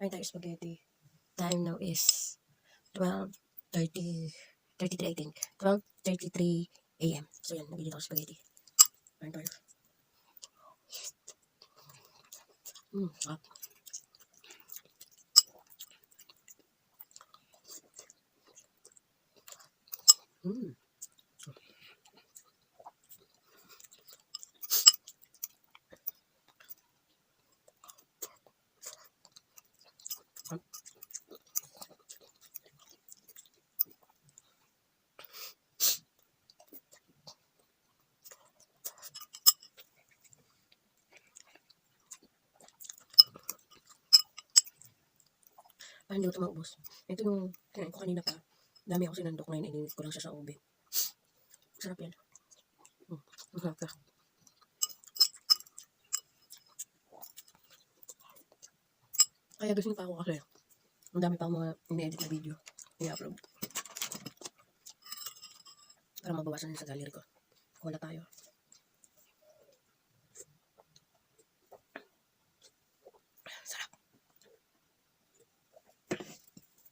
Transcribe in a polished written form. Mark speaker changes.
Speaker 1: Kain tayo spaghetti. Time now is 12:30, 33 I think. 12:33 AM. So yan, nagigit ako spaghetti. Kain tayo. Sarap. Parang hindi ko ito maubos. Ito yung kinain ko kanina pa. Dami ako sinandok na ininit ko lang siya sa ube. Sarap yan. Masarap ka. Kaya gising pa ako kasi ang dami pa akong mga ini-edit na video i-upload. Para mabawasan sa gallery ko. Wala tayo.